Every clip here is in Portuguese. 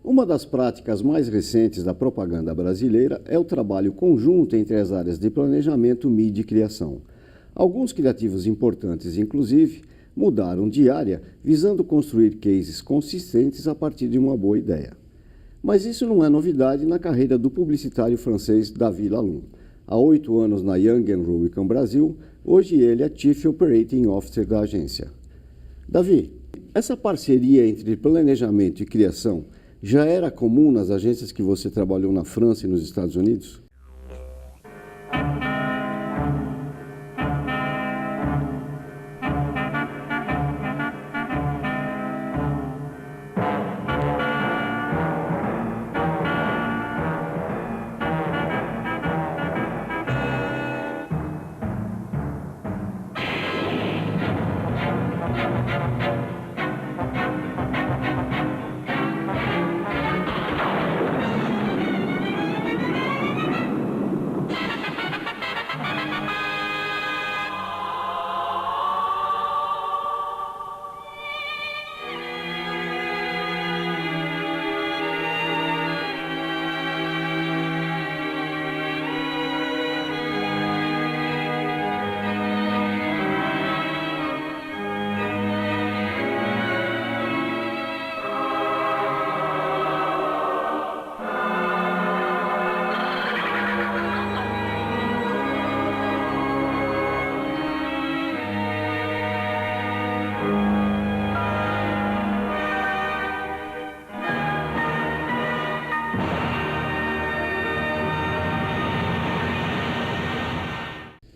Uma das práticas mais recentes da propaganda brasileira é o trabalho conjunto entre as áreas de planejamento, mídia e criação. Alguns criativos importantes, inclusive, mudaram de área visando construir cases consistentes a partir de uma boa ideia. Mas isso não é novidade na carreira do publicitário francês David Lalonde. Há 8 anos na Young & Rubicon Brasil, hoje ele é Chief Operating Officer da agência. Davi, essa parceria entre planejamento e criação já era comum nas agências que você trabalhou na França e nos Estados Unidos?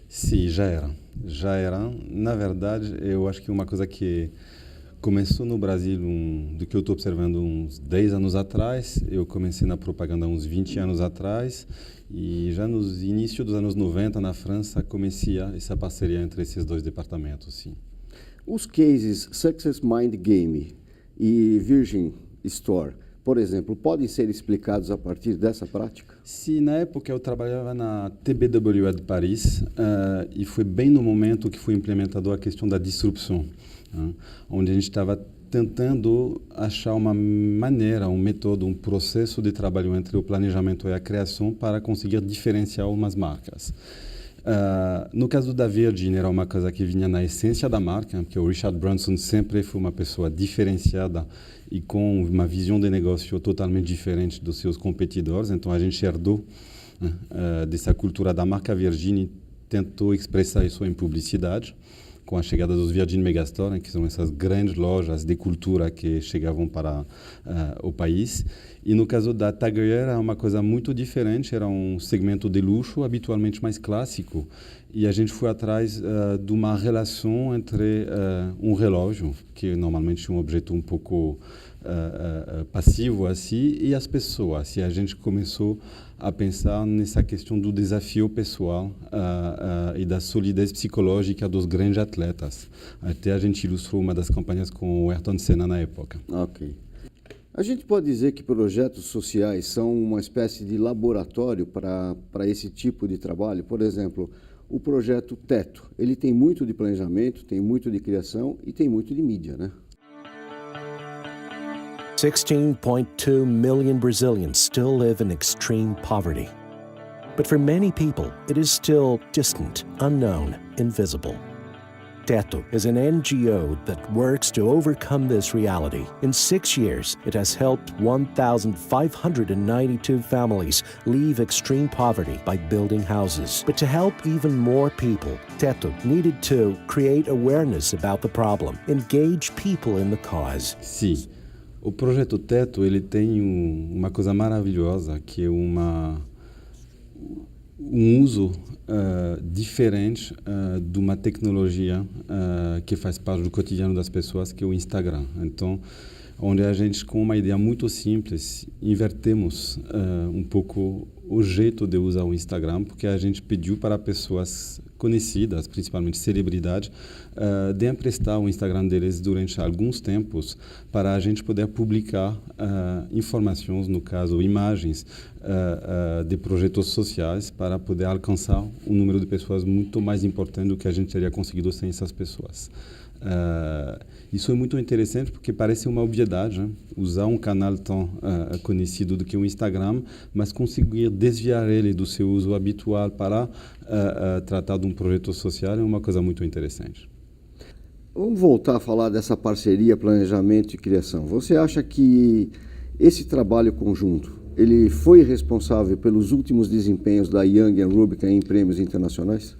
Sim, já era. Já era. Na verdade, eu acho que uma coisa que começou no Brasil, do que eu estou observando uns 10 anos atrás, eu comecei na propaganda uns 20 anos atrás, e já nos inícios dos anos 90, na França, comecei essa parceria entre esses dois departamentos, sim. Os cases Success Mind Game e Virgin Store, por exemplo, podem ser explicados a partir dessa prática? Sim, na época eu trabalhava na TBWA de Paris e foi bem no momento que foi implementado a questão da disrupção, onde a gente estava tentando achar uma maneira, um método, um processo de trabalho entre o planejamento e a criação para conseguir diferenciar umas marcas. No caso da Virgin, era uma coisa que vinha na essência da marca, porque o Richard Branson sempre foi uma pessoa diferenciada e com uma visão de negócio totalmente diferente dos seus competidores. Então, a gente herdou dessa cultura da marca Virgin e tentou expressar isso em publicidade, com a chegada dos Virgin Megastore, que são essas grandes lojas de cultura que chegavam para o país. E no caso da TAG Heuer, era uma coisa muito diferente, era um segmento de luxo, habitualmente mais clássico. E a gente foi atrás de uma relação entre um relógio, que normalmente é um objeto um pouco passivo assim, e as pessoas. E a gente começou a pensar nessa questão do desafio pessoal e da solidez psicológica dos grandes atletas. Até a gente ilustrou uma das campanhas com o Ayrton Senna na época. Ok. A gente pode dizer que projetos sociais são uma espécie de laboratório para esse tipo de trabalho? Por exemplo, o projeto Teto, ele tem muito de planejamento, tem muito de criação e tem muito de mídia, né? 16.2 million Brazilians still live in extreme poverty. But for many people, it is still distant, unknown, invisible. Teto is an NGO that works to overcome this reality. In 6 years, it has helped 1,592 families leave extreme poverty by building houses. But to help even more people, Teto needed to create awareness about the problem, engage people in the cause. Sim. O projeto Teto, ele tem uma coisa maravilhosa, que é um uso diferente de uma tecnologia que faz parte do cotidiano das pessoas, que é o Instagram. Então, onde a gente, com uma ideia muito simples, invertemos um pouco o jeito de usar o Instagram, porque a gente pediu para pessoas conhecidas, principalmente celebridades, de emprestar o Instagram deles durante alguns tempos para a gente poder publicar informações, no caso, imagens de projetos sociais, para poder alcançar um número de pessoas muito mais importante do que a gente teria conseguido sem essas pessoas. Isso é muito interessante porque parece uma obviedade, né? Usar um canal tão conhecido do que o Instagram, mas conseguir desviar ele do seu uso habitual para tratar de um projeto social é uma coisa muito interessante. Vamos voltar a falar dessa parceria, planejamento e criação. Você acha que esse trabalho conjunto, ele foi responsável pelos últimos desempenhos da Young & Rubicam em prêmios internacionais?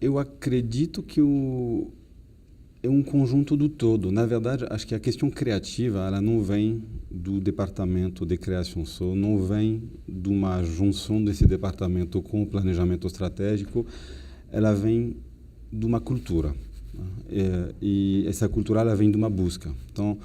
Eu acredito que é um conjunto do todo. Na verdade, acho que a questão criativa ela não vem do departamento de criação só, não vem de uma junção desse departamento com o planejamento estratégico, ela vem de uma cultura. E essa cultura ela vem de uma busca. Então,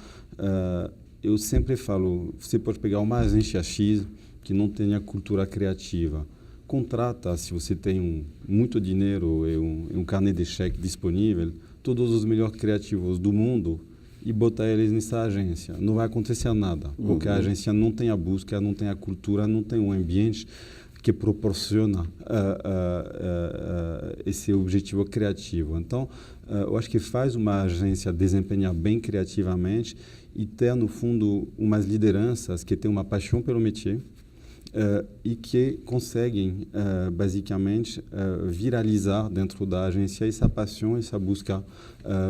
eu sempre falo, você pode pegar uma agência X que não tenha cultura criativa, contrata, se você tem muito dinheiro e um carnê de cheque disponível, todos os melhores criativos do mundo e botar eles nessa agência. Não vai acontecer nada, porque a agência não tem a busca, não tem a cultura, não tem um ambiente que proporciona esse objetivo criativo. Então, eu acho que faz uma agência desempenhar bem criativamente e ter, no fundo, umas lideranças que têm uma paixão pelo métier, e que conseguem, basicamente, viralizar dentro da agência essa paixão, essa busca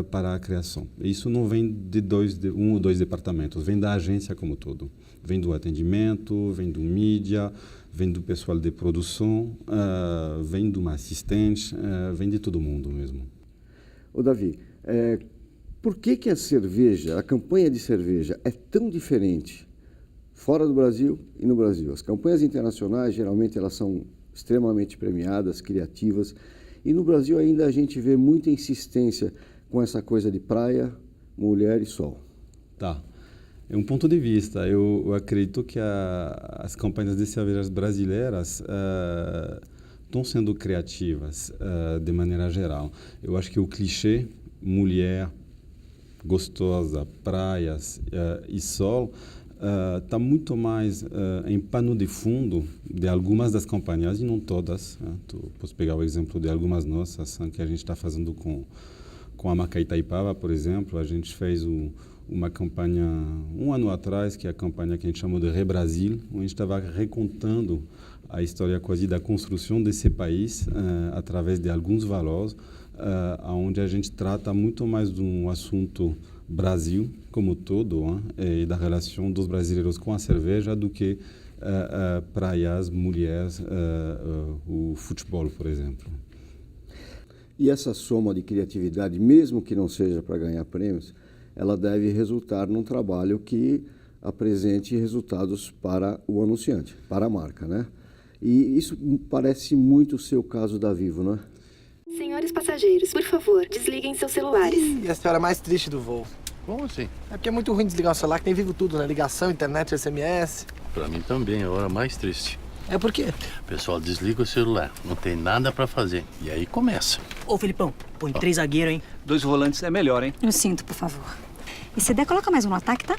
para a criação. E isso não vem de um ou dois departamentos, vem da agência como todo. Vem do atendimento, vem do mídia, vem do pessoal de produção, vem de uma assistente, vem de todo mundo mesmo. Ô Davi, por que a cerveja, a campanha de cerveja é tão diferente fora do Brasil e no Brasil? As campanhas internacionais, geralmente, elas são extremamente premiadas, criativas, e no Brasil ainda a gente vê muita insistência com essa coisa de praia, mulher e sol. Tá. É um ponto de vista. Eu acredito que as campanhas de cervejas brasileiras estão sendo criativas de maneira geral. Eu acho que o clichê mulher, gostosa, praias e sol está muito mais em pano de fundo de algumas das companhias, e não todas. Posso pegar o exemplo de algumas nossas, que a gente está fazendo com a marca Itaipava, por exemplo. A gente fez uma campanha um ano atrás, que é a campanha que a gente chamou de Rebrasil, onde a gente estava recontando a história quase da construção desse país através de alguns valores, onde a gente trata muito mais de um assunto Brasil como todo, e da relação dos brasileiros com a cerveja do que praias, mulheres, o futebol, por exemplo. E essa soma de criatividade, mesmo que não seja para ganhar prêmios, ela deve resultar num trabalho que apresente resultados para o anunciante, para a marca, né? E isso parece muito o seu caso da Vivo, não é? Senhores passageiros, por favor, desliguem seus celulares. E essa é a hora mais triste do voo. Como assim? É porque é muito ruim desligar o celular, que tem Vivo tudo, né? Ligação, internet, SMS. Pra mim também é a hora mais triste. É por quê? Pessoal, desliga o celular. Não tem nada pra fazer. E aí começa. Ô, Felipão, põe 3 zagueiros, hein? 2 volantes é melhor, hein? Eu sinto, por favor. E se der, coloca mais um no ataque, tá?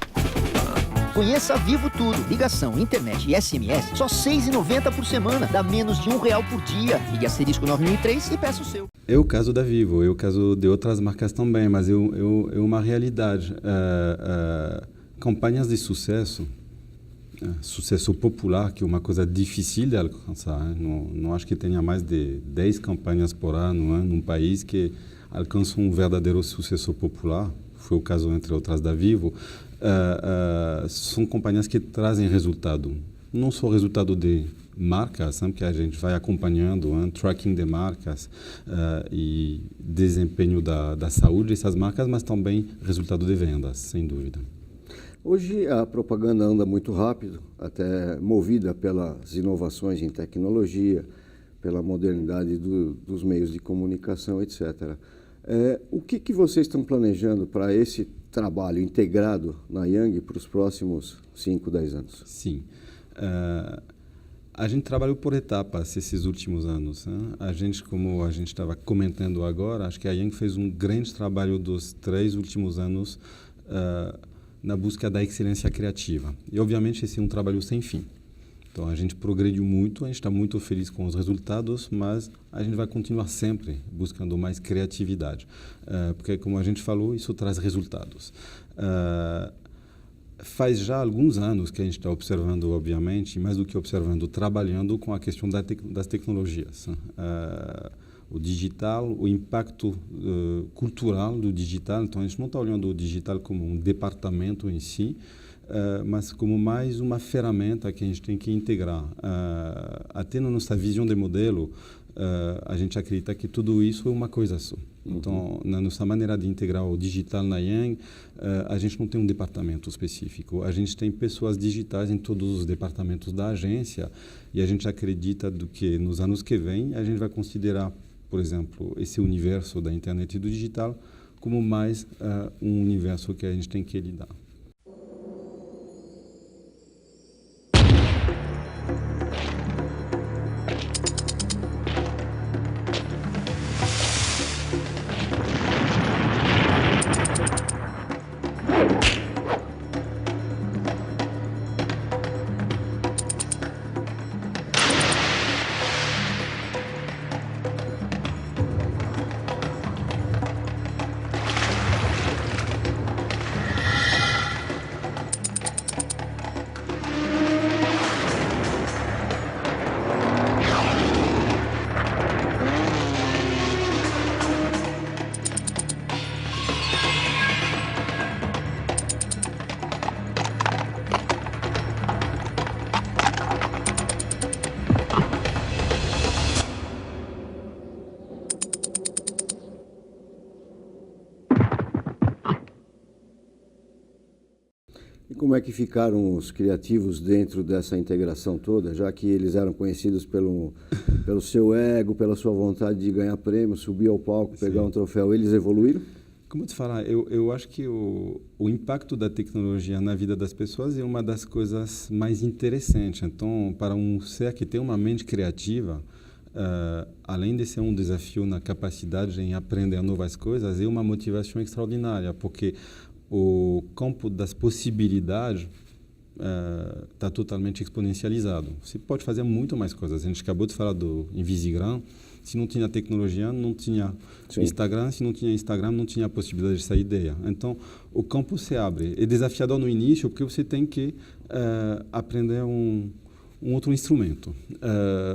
Conheça Vivo Tudo. Ligação, internet e SMS, só R$ 6,90 por semana. Dá menos de R$1 por dia. Ligue asterisco 9003 e peça o seu. É o caso da Vivo, é o caso de outras marcas também, mas é uma realidade. Campanhas de sucesso, sucesso popular, que é uma coisa difícil de alcançar. Não acho que tenha mais de 10 campanhas por ano num país que alcançam um verdadeiro sucesso popular. Foi o caso, entre outras, da Vivo. São companhias que trazem resultado. Não só resultado de marcas, que a gente vai acompanhando, tracking de marcas e desempenho da saúde dessas marcas, mas também resultado de vendas, sem dúvida. Hoje a propaganda anda muito rápido, até movida pelas inovações em tecnologia, pela modernidade dos meios de comunicação, etc. O que vocês estão planejando para esse trabalho integrado na Young para os próximos 5, 10 anos? Sim. A gente trabalhou por etapas esses últimos anos. A gente, como a gente estava comentando agora, acho que a Young fez um grande trabalho dos 3 últimos anos na busca da excelência criativa. E, obviamente, esse é um trabalho sem fim. Então, a gente progrediu muito, a gente está muito feliz com os resultados, mas a gente vai continuar sempre buscando mais criatividade. Porque, como a gente falou, isso traz resultados. Faz já alguns anos que a gente está observando, obviamente, mais do que observando, trabalhando com a questão das tecnologias. O digital, o impacto cultural do digital. Então, a gente não está olhando o digital como um departamento em si, mas como mais uma ferramenta que a gente tem que integrar. Até na nossa visão de modelo, a gente acredita que tudo isso é uma coisa só. Então, na nossa maneira de integrar o digital na Young, a gente não tem um departamento específico. A gente tem pessoas digitais em todos os departamentos da agência e a gente acredita que nos anos que vêm a gente vai considerar, por exemplo, esse universo da internet e do digital como mais um universo que a gente tem que lidar. E como é que ficaram os criativos dentro dessa integração toda, já que eles eram conhecidos pelo seu ego, pela sua vontade de ganhar prêmio, subir ao palco, pegar um troféu, eles evoluíram? Como te falar, eu acho que o impacto da tecnologia na vida das pessoas é uma das coisas mais interessantes. Então, para um ser que tem uma mente criativa, além de ser um desafio na capacidade em aprender novas coisas, é uma motivação extraordinária, porque o campo das possibilidades está totalmente exponencializado. Você pode fazer muito mais coisas. A gente acabou de falar do Invisigram. Se não tinha tecnologia, não tinha Instagram. Se não tinha Instagram, não tinha a possibilidade dessa ideia. Então, o campo se abre. É desafiador no início, porque você tem que aprender um outro instrumento.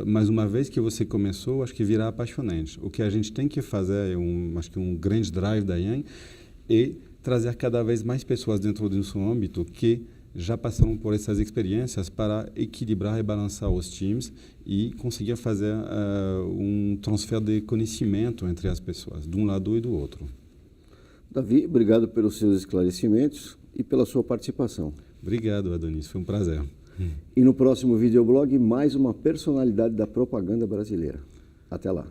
Mas uma vez que você começou, acho que virá apaixonante. O que a gente tem que fazer, acho que um grande drive da Young, é trazer cada vez mais pessoas dentro do seu âmbito que já passaram por essas experiências para equilibrar e balançar os times e conseguir fazer um transfer de conhecimento entre as pessoas, de um lado e do outro. Davi, obrigado pelos seus esclarecimentos e pela sua participação. Obrigado, Adonis. Foi um prazer. E no próximo videoblog, mais uma personalidade da propaganda brasileira. Até lá.